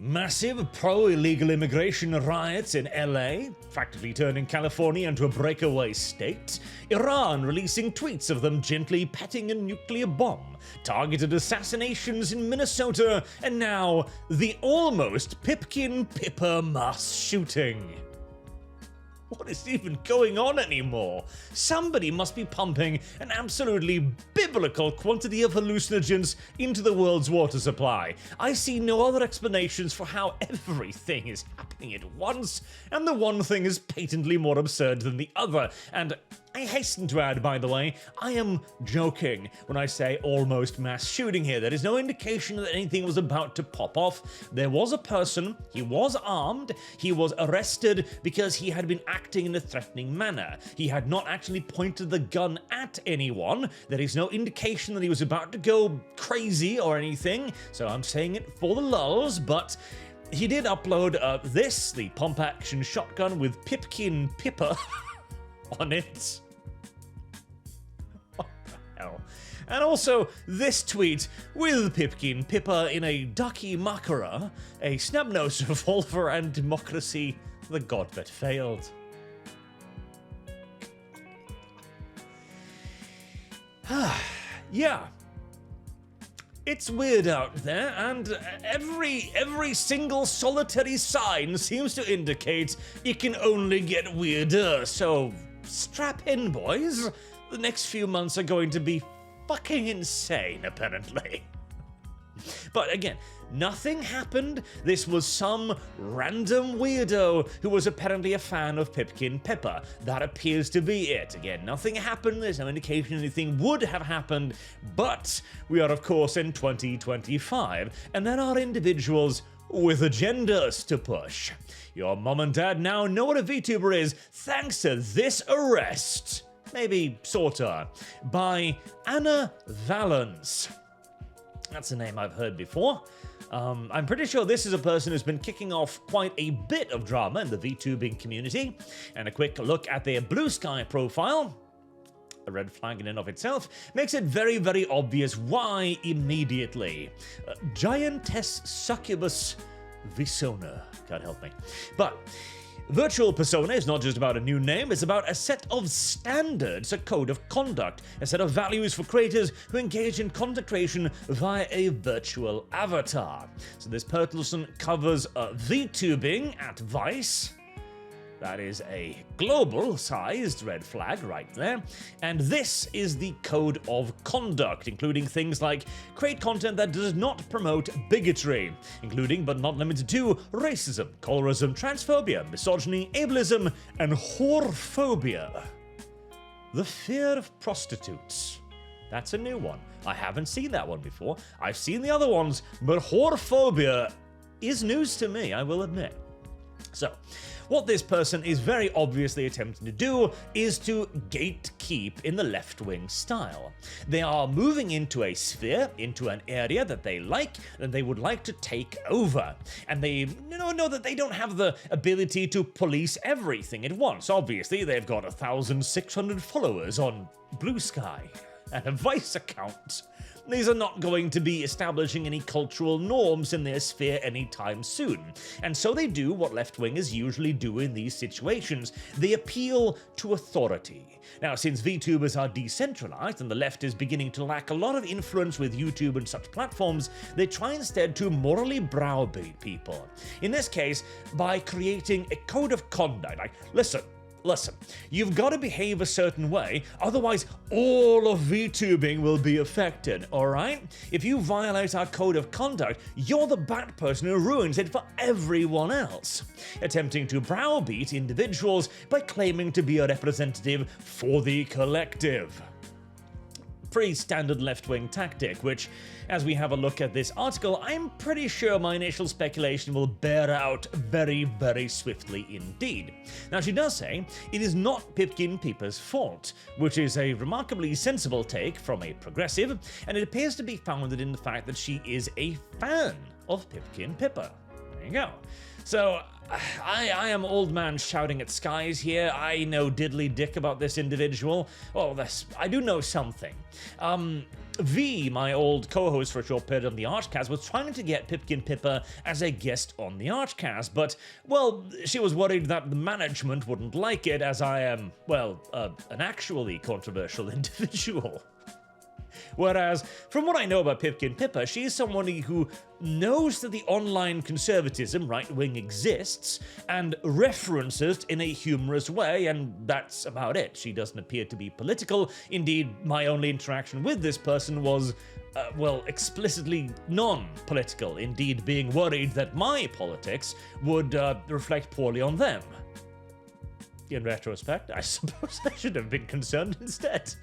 Massive pro-illegal immigration riots in LA, practically turning California into a breakaway state. Iran releasing tweets of them gently petting a nuclear bomb. Targeted assassinations in Minnesota. And now, the ALMOST Pipkin Pippa mass shooting. What is even going on anymore? Somebody must be pumping an absolutely biblical quantity of hallucinogens into the world's water supply. I see no other explanations for how everything is happening at once, and the one thing is patently more absurd than the other. And I hasten to add, by the way, I am joking when I say almost mass shooting here. There is no indication that anything was about to pop off. There was a person, he was armed, he was arrested because he had been acting in a threatening manner. He had not actually pointed the gun at anyone. There is no indication that he was about to go crazy or anything, so I'm saying it for the lulz, but he did upload the pump-action shotgun with Pipkin Pipper on it. And also this tweet with Pipkin Pippa in a ducky makara, a snub-nosed revolver and democracy, the god that failed. Yeah. It's weird out there, and every single solitary sign seems to indicate it can only get weirder, so strap in, boys. The next few months are going to be fucking insane, apparently. But again, nothing happened. This was some random weirdo who was apparently a fan of Pipkin Pipper. That appears to be it. Again, nothing happened. There's no indication anything would have happened. But we are, of course, in 2025, and there are individuals with agendas to push. Your mom and dad now know what a VTuber is thanks to this arrest. Maybe sorta. By Ana Valens. That's a name I've heard before. I'm pretty sure this is a person who's been kicking off quite a bit of drama in the Vtubing community. And a quick look at their Blue Sky profile, a red flag in and of itself, makes it very, very obvious why immediately. Giantess Succubus Visona. God help me. But virtual persona is not just about a new name, it's about a set of standards, a code of conduct, a set of values for creators who engage in content creation via a virtual avatar. So this person covers Vtubing at Vice. That is a global-sized red flag right there. And this is the code of conduct, including things like create content that does not promote bigotry, including but not limited to racism, colorism, transphobia, misogyny, ableism, and whorephobia. The fear of prostitutes. That's a new one. I haven't seen that one before. I've seen the other ones, but whorephobia is news to me, I will admit. So, what this person is very obviously attempting to do is to gatekeep in the left-wing style. They are moving into a sphere, into an area that they like, and they would like to take over. And they know that they don't have the ability to police everything at once. Obviously, they've got 1,600 followers on Blue Sky and a Vice account. These are not going to be establishing any cultural norms in their sphere anytime soon. And so they do what left-wingers usually do in these situations. They appeal to authority. Now, since VTubers are decentralized and the left is beginning to lack a lot of influence with YouTube and such platforms, they try instead to morally browbeat people. In this case, by creating a code of conduct. Like, listen, you've got to behave a certain way, otherwise all of VTubing will be affected, alright? If you violate our code of conduct, you're the bad person who ruins it for everyone else. Attempting to browbeat individuals by claiming to be a representative for the collective. Pretty standard left-wing tactic, which, as we have a look at this article, I'm pretty sure my initial speculation will bear out very, very swiftly indeed. Now, she does say it is not Pipkin Pippa's fault, which is a remarkably sensible take from a progressive, and it appears to be founded in the fact that she is a fan of Pipkin Pippa. you go. So, I am old man shouting at skies here. I know diddly dick about this individual. Well, I do know something. V, my old co-host for a short period on the ArchCast, was trying to get Pipkin Pippa as a guest on the ArchCast, but, well, she was worried that the management wouldn't like it, as I am, well, an actually controversial individual. Whereas, from what I know about Pipkin Pipper, she is someone who knows that the online conservatism right-wing exists and references it in a humorous way, and that's about it. She doesn't appear to be political. Indeed, my only interaction with this person was, well, explicitly non-political, indeed being worried that my politics would reflect poorly on them. In retrospect, I suppose I should have been concerned instead.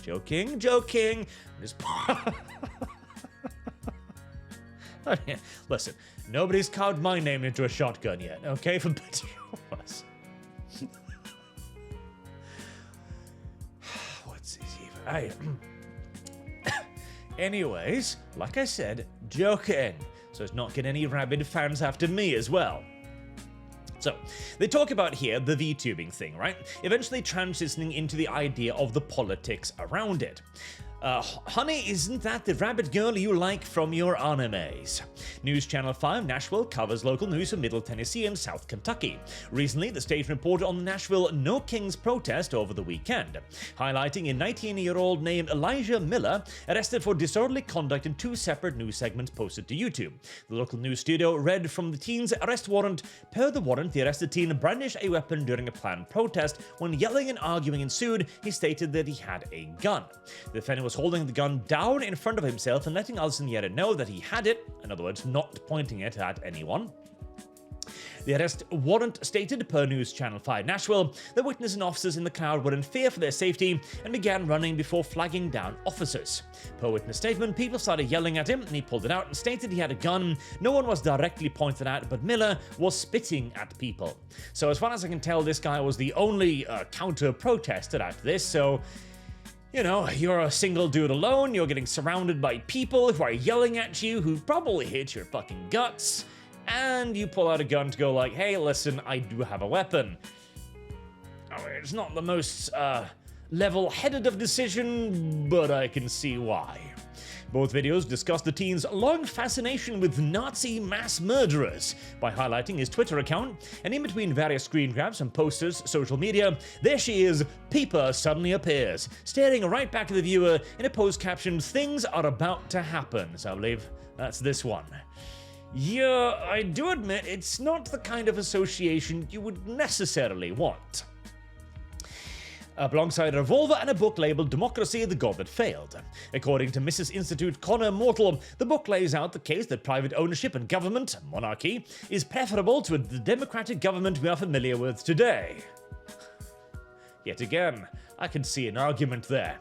Joking. Just listen, nobody's carved my name into a shotgun yet, okay? For better or worse. What's this even? Anyways, like I said, joking. So as not get any rabid fans after me as well. So, they talk about here the Vtubing thing, right? Eventually transitioning into the idea of the politics around it. Honey, isn't that the rabbit girl you like from your animes? News Channel 5 Nashville covers local news from Middle Tennessee and South Kentucky. Recently, the station reported on the Nashville No Kings protest over the weekend, highlighting a 19-year-old named Elijah Miller arrested for disorderly conduct in 2 separate news segments posted to YouTube. The local news studio read from the teen's arrest warrant. Per the warrant, the arrested teen brandished a weapon during a planned protest. When yelling and arguing ensued, he stated that he had a gun. The defendant was holding the gun down in front of himself and letting others in the area know that he had it, in other words, not pointing it at anyone. The arrest warrant stated, per News Channel 5 Nashville, that witnesses and officers in the crowd were in fear for their safety and began running before flagging down officers. Per witness statement, people started yelling at him and he pulled it out and stated he had a gun. No one was directly pointed at, but Miller was spitting at people. So as far as I can tell, this guy was the only counter-protester at this, so... You know, you're a single dude alone, you're getting surrounded by people who are yelling at you, who probably hate your fucking guts, and you pull out a gun to go like, hey, listen, I do have a weapon. I mean, it's not the most, level-headed of decision, but I can see why. Both videos discuss the teen's long fascination with Nazi mass murderers by highlighting his Twitter account, and in between various screen grabs and posters, social media, there she is, Pippa suddenly appears, staring right back at the viewer in a post captioned, "Things are about to happen." So I believe that's this one. Yeah, I do admit it's not the kind of association you would necessarily want. Alongside a revolver and a book labeled Democracy, the God That Failed. According to Mrs. Institute Connor Mortal, the book lays out the case that private ownership and government, monarchy, is preferable to the democratic government we are familiar with today. Yet again, I can see an argument there.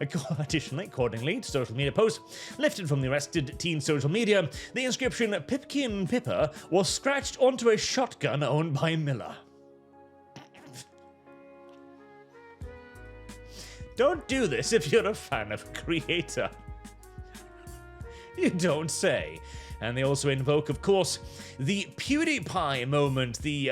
Additionally, accordingly to social media posts lifted from the arrested teen's social media, the inscription Pipkin Pipper was scratched onto a shotgun owned by Miller. Don't do this if you're a fan of a creator. You don't say. And they also invoke, of course, the PewDiePie moment, the,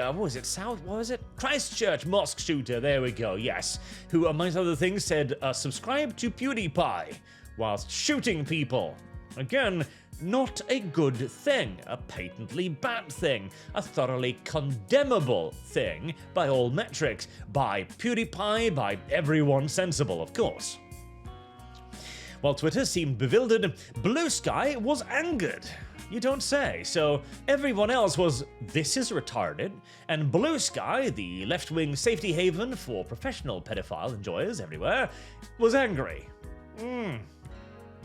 Christchurch mosque shooter, there we go, yes, who, amongst other things, said, subscribe to PewDiePie, whilst shooting people. Again, not a good thing, a patently bad thing, a thoroughly condemnable thing by all metrics, by PewDiePie, by everyone sensible, of course. While Twitter seemed bewildered, Blue Sky was angered. You don't say. So everyone else was, this is retarded, and Blue Sky, the left-wing safety haven for professional pedophile enjoyers everywhere, was angry.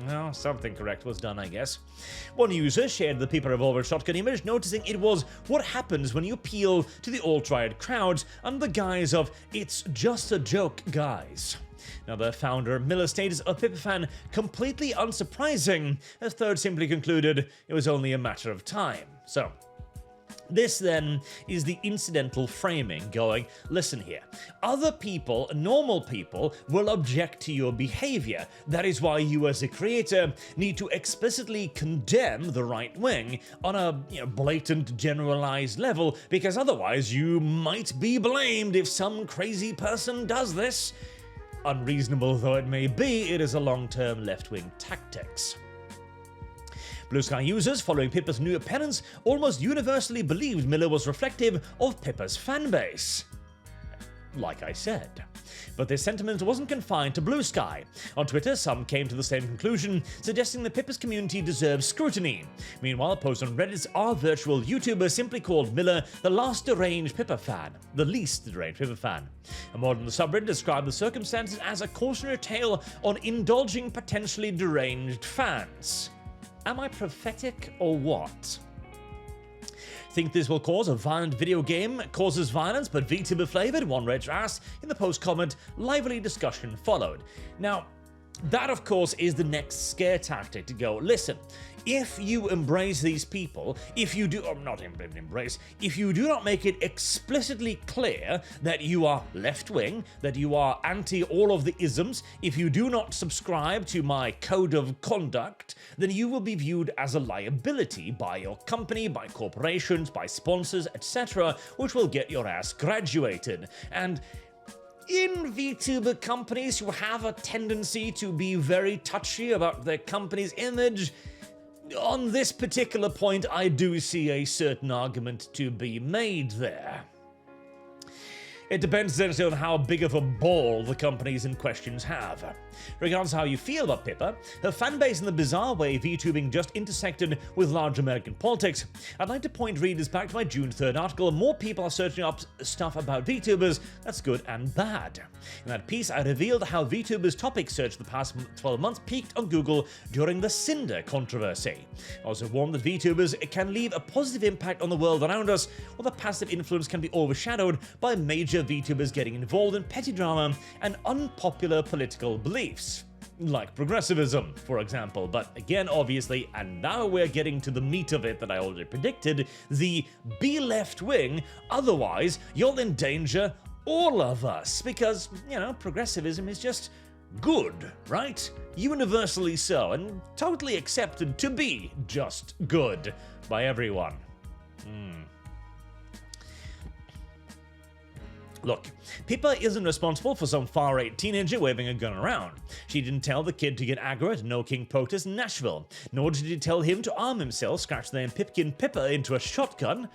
Well, something correct was done, I guess. One user shared the Pippa revolver shotgun image, noticing it was what happens when you appeal to the alt-right crowds under the guise of, it's just a joke, guys. Now, the founder, Miller, status a Pippa fan, completely unsurprising, as Third simply concluded it was only a matter of time. So, This then is the incidental framing going, listen here, other people, normal people, will object to your behavior. That is why you as a creator need to explicitly condemn the right wing on a blatant generalized level, because otherwise you might be blamed if some crazy person does this. Unreasonable though it may be, it is a long-term left-wing tactics. Blue Sky users following Pippa's new appearance almost universally believed Miller was reflective of Pippa's fanbase. Like I said. But this sentiment wasn't confined to Blue Sky. On Twitter, some came to the same conclusion, suggesting that Pippa's community deserves scrutiny. Meanwhile, posts on Reddit's R virtual YouTuber simply called Miller the least deranged Pippa fan. A mod on the subreddit described the circumstances as a cautionary tale on indulging potentially deranged fans. Am I prophetic or what? Think this will cause a violent video game causes violence but Vtuber flavored? One Rage asked. In the post comment, lively discussion followed. Now, that of course is the next scare tactic to go, listen, if you embrace these people, if you do, or not embrace, if you do not make it explicitly clear that you are left-wing, that you are anti all of the isms, if you do not subscribe to my code of conduct, then you will be viewed as a liability by your company, by corporations, by sponsors, etc., which will get your ass graduated. And in VTuber companies who have a tendency to be very touchy about their company's image, on this particular point, I do see a certain argument to be made there. It depends essentially on how big of a ball the companies in questions have. Regardless of how you feel about Pippa, her fanbase in the bizarre way Vtubing just intersected with large American politics, I'd like to point readers back to my June 3rd article. More people are searching up stuff about Vtubers, that's good and bad. In that piece, I revealed how Vtubers topic search the past 12 months peaked on Google during the Cinder controversy. I also warned that Vtubers can leave a positive impact on the world around us, while the passive influence can be overshadowed by major Vtubers getting involved in petty drama and unpopular political beliefs, like progressivism, for example. But again, obviously, and now we're getting to the meat of it that I already predicted, the be left wing, otherwise you'll endanger all of us, because, progressivism is just good, right? Universally so, and totally accepted to be just good by everyone. Look, Pippa isn't responsible for some far-right teenager waving a gun around. She didn't tell the kid to get aggro at No King protest in Nashville, nor did she tell him to arm himself, scratch the name Pipkin Pipper into a shotgun,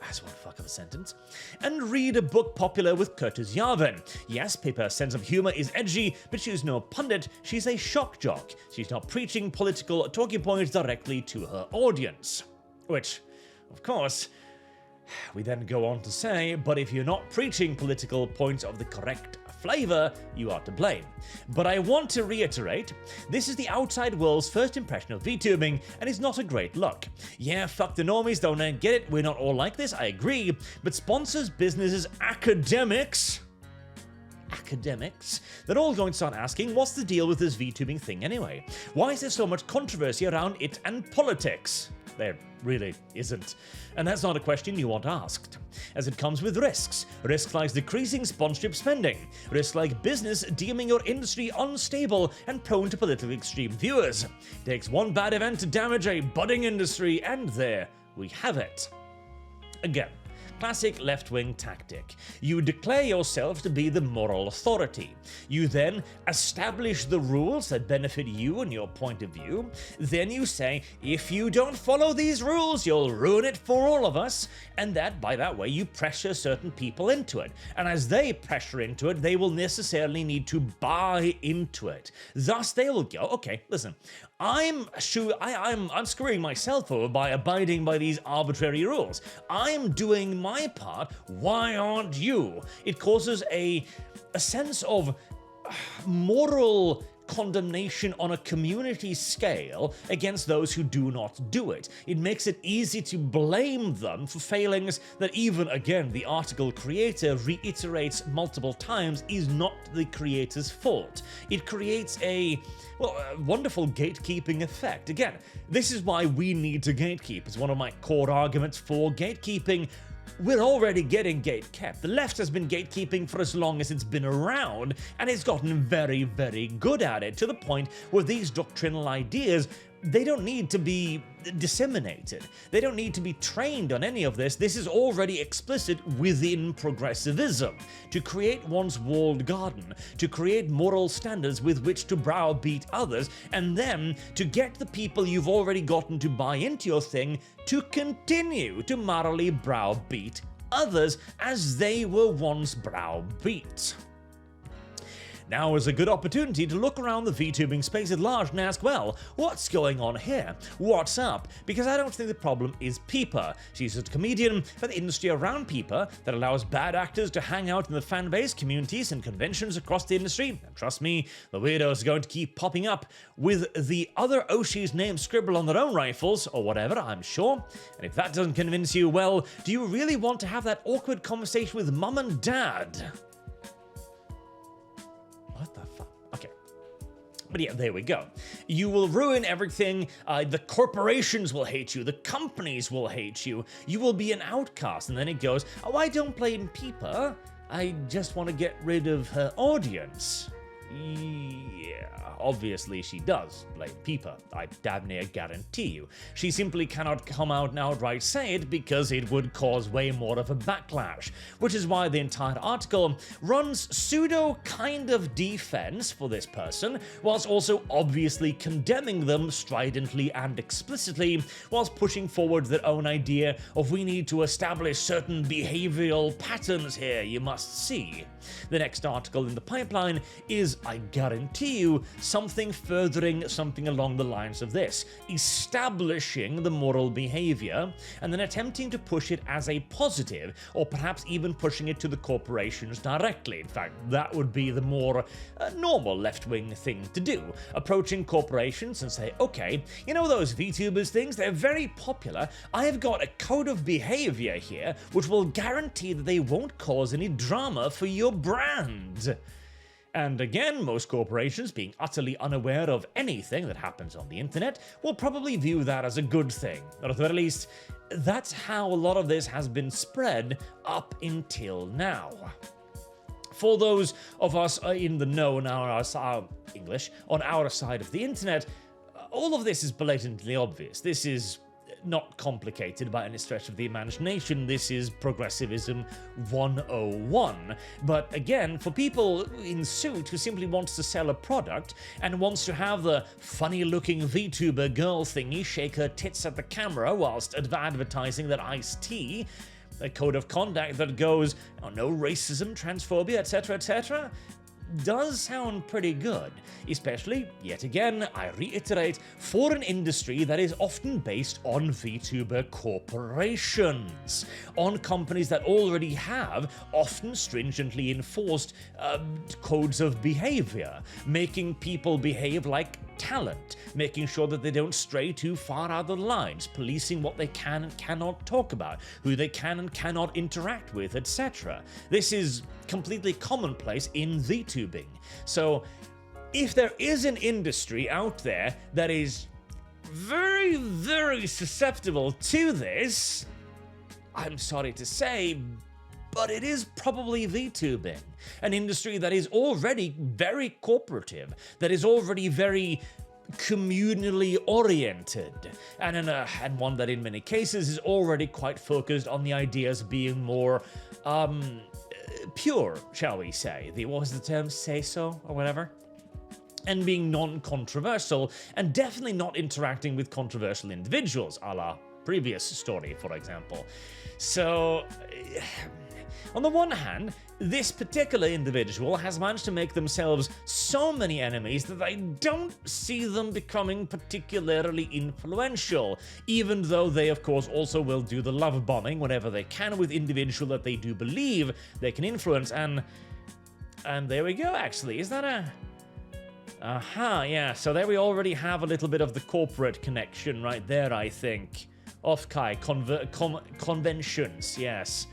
that's one fuck of a sentence, and read a book popular with Curtis Yarvin. Yes, Pippa's sense of humor is edgy, but she's no pundit, she's a shock jock. She's not preaching political talking points directly to her audience. Which, of course, we then go on to say, but if you're not preaching political points of the correct flavor, you are to blame. But I want to reiterate, this is the outside world's first impression of Vtubing, and it's not a great look. Yeah, fuck the normies, don't get it, we're not all like this, I agree, but sponsors, businesses, academics, they're all going to start asking, what's the deal with this Vtubing thing anyway? Why is there so much controversy around it and politics? There really isn't. And that's not a question you want asked, as it comes with risks. Risks like decreasing sponsorship spending. Risks like business deeming your industry unstable and prone to politically extreme viewers. It takes one bad event to damage a budding industry, and there we have it. Again, classic left-wing tactic. You declare yourself to be the moral authority. You then establish the rules that benefit you and your point of view. Then you say, if you don't follow these rules, you'll ruin it for all of us. And that, by that way, you pressure certain people into it. And as they pressure into it, they will necessarily need to buy into it. Thus, they will go, okay, listen, I'm screwing myself over by abiding by these arbitrary rules. I'm doing my part, why aren't you? It causes a sense of moral condemnation on a community scale against those who do not do it. It makes it easy to blame them for failings that even, again, the article creator reiterates multiple times is not the creator's fault. It creates a wonderful gatekeeping effect. Again, this is why we need to gatekeep. It's one of my core arguments for gatekeeping. We're already getting gatekept. The left has been gatekeeping for as long as it's been around, and it's gotten very, very good at it, to the point where these doctrinal ideas, they don't need to be disseminated. They don't need to be trained on any of this. This is already explicit within progressivism. To create one's walled garden, to create moral standards with which to browbeat others, and then to get the people you've already gotten to buy into your thing to continue to morally browbeat others as they were once browbeat. Now is a good opportunity to look around the VTubing space at large and ask, well, what's going on here? What's up? Because I don't think the problem is Pippa. She's a comedian for the industry around Pippa that allows bad actors to hang out in the fanbase, communities, and conventions across the industry. And trust me, the weirdos are going to keep popping up with the other Oshi's name scribbled on their own rifles, or whatever, I'm sure. And if that doesn't convince you, well, do you really want to have that awkward conversation with mum and dad? What the fuck? Okay. But yeah, there we go. You will ruin everything. The corporations will hate you. The companies will hate you. You will be an outcast. And then it goes, oh, I don't blame Pippa. I just want to get rid of her audience. Yeah, obviously she does blame Pippa. I damn near guarantee you. She simply cannot come out and outright say it because it would cause way more of a backlash, which is why the entire article runs pseudo kind of defense for this person, whilst also obviously condemning them stridently and explicitly, whilst pushing forward their own idea of we need to establish certain behavioral patterns here, you must see. The next article in the pipeline is, I guarantee you, something furthering something along the lines of this, establishing the moral behavior and then attempting to push it as a positive, or perhaps even pushing it to the corporations directly. In fact, that would be the more normal left-wing thing to do, approaching corporations and say, okay, you know those VTubers things, they're very popular. I have got a code of behavior here which will guarantee that they won't cause any drama for your brand. And again, most corporations, being utterly unaware of anything that happens on the internet, will probably view that as a good thing. Or at the very least, that's how a lot of this has been spread up until now. For those of us in the know on our English, on our side of the internet, all of this is blatantly obvious. This is not complicated by any stretch of the imagination. This is progressivism 101. But again, for people in suit who simply wants to sell a product and wants to have the funny-looking VTuber girl thingy shake her tits at the camera whilst advertising their iced tea, a code of conduct that goes, oh, no racism, transphobia, etc., does sound pretty good, especially, yet again, I reiterate, for an industry that is often based on VTuber corporations, on companies that already have often stringently enforced codes of behavior, making people behave like talent, making sure that they don't stray too far out of the lines, policing what they can and cannot talk about, who they can and cannot interact with, etc. This is completely commonplace in Vtubing. So if there is an industry out there that is very, very susceptible to this, I'm sorry to say, but it is probably Vtubing, an industry that is already very corporative, that is already very communally oriented, and one that in many cases is already quite focused on the ideas being more pure, shall we say. What was the term? Say so, or whatever? And being non-controversial, and definitely not interacting with controversial individuals, a la previous story, for example. So, on the one hand, this particular individual has managed to make themselves so many enemies that I don't see them becoming particularly influential, even though they, of course, also will do the love bombing whenever they can with individuals that they do believe they can influence, and there we go, actually. Is that a... Aha, yeah, so there we already have a little bit of the corporate connection right there, I think. Off-Kai, conventions, yes.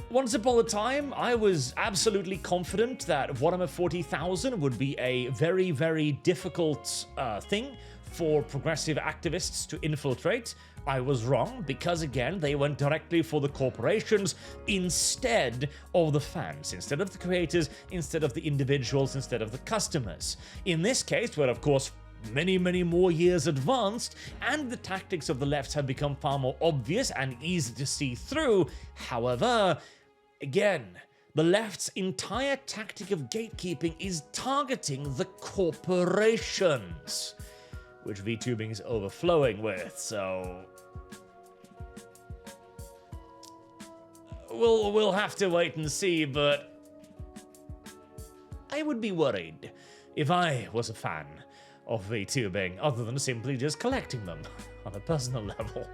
Once upon a time, I was absolutely confident that Warhammer 40,000 would be a very, very difficult thing for progressive activists to infiltrate. I was wrong, because again, they went directly for the corporations instead of the fans, instead of the creators, instead of the individuals, instead of the customers. In this case, we're of course many, many more years advanced, and the tactics of the left have become far more obvious and easy to see through. However, again, the left's entire tactic of gatekeeping is targeting the corporations, which Vtubing is overflowing with, so we'll have to wait and see, but I would be worried if I was a fan of Vtubing, other than simply just collecting them on a personal level.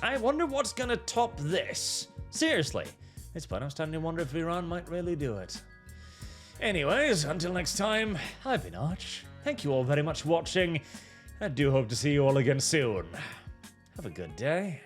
I wonder what's gonna top this. Seriously, it's fun. I'm starting to wonder if Iran might really do it. Anyways, until next time, I've been Arch. Thank you all very much for watching. I do hope to see you all again soon. Have a good day.